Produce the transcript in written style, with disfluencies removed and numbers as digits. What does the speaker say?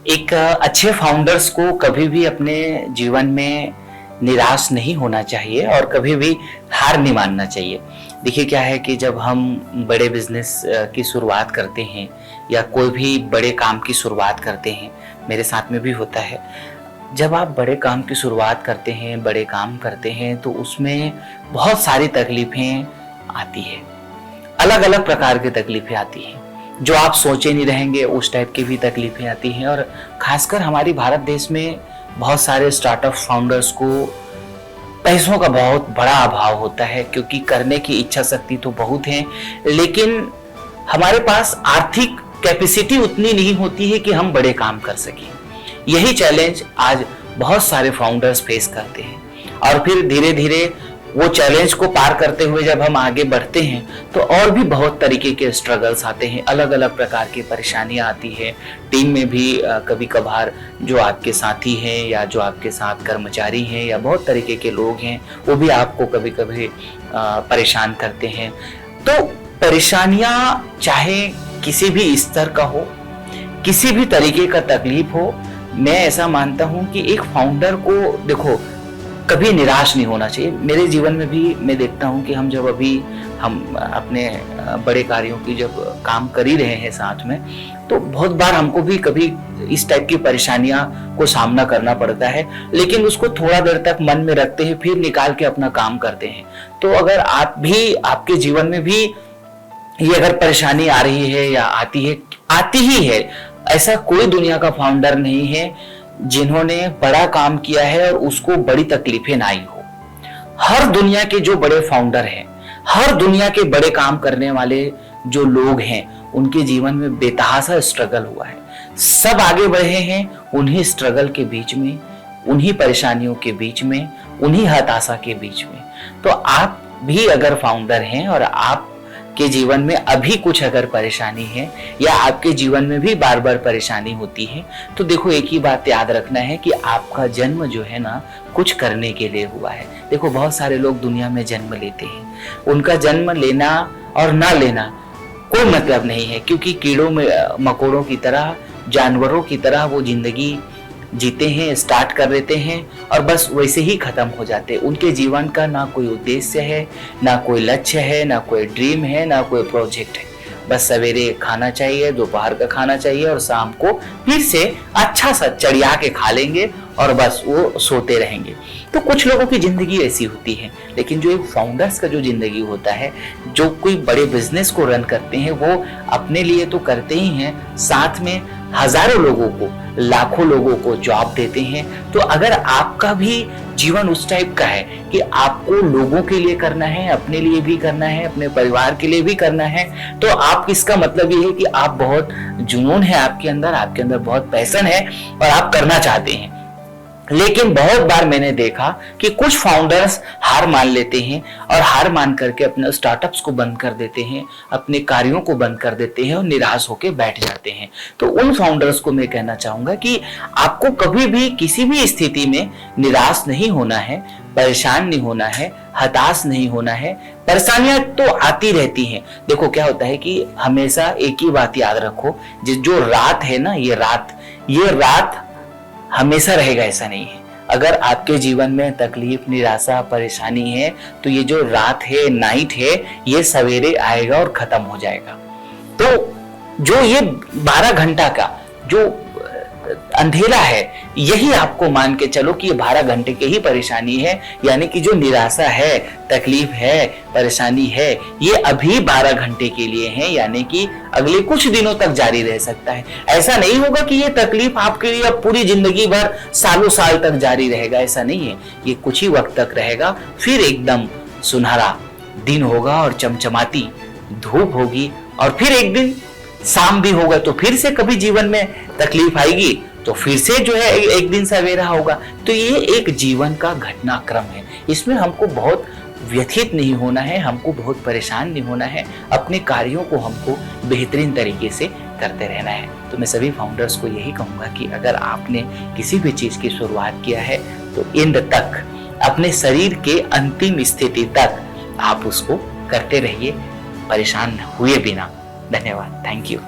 एक अच्छे फाउंडर्स को कभी भी अपने जीवन में निराश नहीं होना चाहिए और कभी भी हार नहीं मानना चाहिए। देखिए क्या है कि जब हम बड़े बिजनेस की शुरुआत करते हैं या कोई भी बड़े काम की शुरुआत करते हैं, मेरे साथ में भी होता है। जब आप बड़े काम की शुरुआत करते हैं, बड़े काम करते हैं, तो उसमें बहुत सारी तकलीफें आती है, अलग अलग प्रकार की तकलीफें आती हैं। जो आप सोचे नहीं रहेंगे उस टाइप की भी तकलीफें आती हैं। और खासकर हमारी भारत देश में बहुत सारे स्टार्टअप फाउंडर्स को पैसों का बहुत बड़ा अभाव होता है, क्योंकि करने की इच्छा शक्ति तो बहुत है, लेकिन हमारे पास आर्थिक कैपेसिटी उतनी नहीं होती है कि हम बड़े काम कर सकें। यही चैलेंज आज बहुत सारे फाउंडर्स फेस करते हैं। और फिर धीरे धीरे वो चैलेंज को पार करते हुए जब हम आगे बढ़ते हैं तो और भी बहुत तरीके के स्ट्रगल्स आते हैं, अलग अलग प्रकार की परेशानियां आती है। टीम में भी कभी कभार जो आपके साथी हैं या जो आपके साथ कर्मचारी हैं या बहुत तरीके के लोग हैं, वो भी आपको कभी कभी परेशान करते हैं। तो परेशानियां चाहे किसी भी स्तर का हो, किसी भी तरीके का तकलीफ हो, मैं ऐसा मानता हूं कि एक फाउंडर को देखो कभी निराश नहीं होना चाहिए। मेरे जीवन में भी मैं देखता हूं कि हम अपने बड़े कार्यों की जब काम कर ही रहे हैं साथ में, तो बहुत बार हमको भी कभी इस टाइप की परेशानियां को सामना करना पड़ता है, लेकिन उसको थोड़ा देर तक मन में रखते हैं, फिर निकाल के अपना काम करते हैं। तो अगर आप भी, आपके जीवन में भी ये अगर परेशानी आ रही है या आती ही है, ऐसा कोई दुनिया का फाउंडर नहीं है जिन्होंने बड़ा काम किया है और उसको बड़ी तकलीफें ना आई हो। हर दुनिया के जो बड़े फाउंडर हैं, हर दुनिया के बड़े काम करने वाले जो लोग हैं, उनके जीवन में बेतहासा स्ट्रगल हुआ है। सब आगे बढ़े हैं उन्हीं स्ट्रगल के बीच में, उन्हीं परेशानियों के बीच में, उन्हीं हताशा के बीच में। तो आप भी अगर फाउंडर हैं और आप के जीवन में अभी कुछ अगर परेशानी है या आपके जीवन में भी बार बार परेशानी होती है, तो देखो एक ही बात याद रखना है कि आपका जन्म जो है ना, कुछ करने के लिए हुआ है। देखो बहुत सारे लोग दुनिया में जन्म लेते हैं, उनका जन्म लेना और ना लेना कोई मतलब नहीं है, क्योंकि कीड़ों में मकोड़ों की तरह, जानवरों की तरह वो जिंदगी जीते हैं, स्टार्ट कर देते हैं और बस वैसे ही खत्म हो जाते हैं। उनके जीवन का ना कोई उद्देश्य है, ना कोई लक्ष्य है, ना कोई ड्रीम है, ना कोई प्रोजेक्ट है। बस सवेरे खाना चाहिए, दोपहर का खाना चाहिए और शाम को फिर से अच्छा सा चढ़िया के खा लेंगे और बस वो सोते रहेंगे। तो कुछ लोगों की जिंदगी ऐसी होती है, लेकिन जो एक फाउंडर्स का जो जिंदगी होता है, जो कोई बड़े बिजनेस को रन करते हैं, वो अपने लिए तो करते ही हैं, साथ में हजारों लोगों को, लाखों लोगों को जॉब देते हैं। तो अगर आपका भी जीवन उस टाइप का है कि आपको लोगों के लिए करना है, अपने लिए भी करना है, अपने परिवार के लिए भी करना है, तो आप, इसका मतलब ये है कि आप बहुत जुनून है आपके अंदर बहुत पैशन है और आप करना चाहते हैं। लेकिन बहुत बार मैंने देखा कि कुछ फाउंडर्स हार मान लेते हैं और हार मान करके अपने स्टार्टअप्स को बंद कर देते हैं, अपने कार्यों को बंद कर देते हैं और निराश होकर बैठ जाते हैं। तो उन फाउंडर्स को मैं कहना चाहूंगा कि आपको कभी भी किसी भी स्थिति में निराश नहीं होना है, परेशान नहीं होना है, हताश नहीं होना है। परेशानियां तो आती रहती हैं। देखो क्या होता है कि हमेशा एक ही बात याद रखो, जो रात है ना, ये रात हमेशा रहेगा, ऐसा नहीं है। अगर आपके जीवन में तकलीफ, निराशा, परेशानी है, तो ये जो रात है, नाइट है, ये सवेरे आएगा और खत्म हो जाएगा। तो जो ये 12 घंटा का जो अंधेरा है, यही आपको मान के चलो कि ये 12 घंटे की ही परेशानी है, यानी कि जो निराशा है, तकलीफ है, परेशानी है, ये अभी 12 घंटे के लिए है, यानी कि अगले कुछ दिनों तक जारी रह सकता है। ऐसा नहीं होगा कि ये तकलीफ आपके लिए अब पूरी जिंदगी भर, सालों साल तक जारी रहेगा, ऐसा नहीं है। ये कुछ ही वक्त तक रहेगा, फिर एकदम सुनहरा दिन होगा और चमचमाती धूप होगी, और फिर एक दिन शाम भी होगा, तो फिर से कभी जीवन में तकलीफ आएगी, तो फिर से जो है एक दिन सवेरा होगा। तो ये एक जीवन का घटनाक्रम है, इसमें हमको बहुत व्यथित नहीं होना है, हमको बहुत परेशान नहीं होना है, अपने कार्यों को हमको बेहतरीन तरीके से करते रहना है। तो मैं सभी फाउंडर्स को यही कहूंगा कि अगर आपने किसी भी चीज की शुरुआत किया है, तो एंड तक, अपने शरीर के अंतिम स्थिति तक आप उसको करते रहिए, परेशान हुए बिना। धन्यवाद, थैंक यू।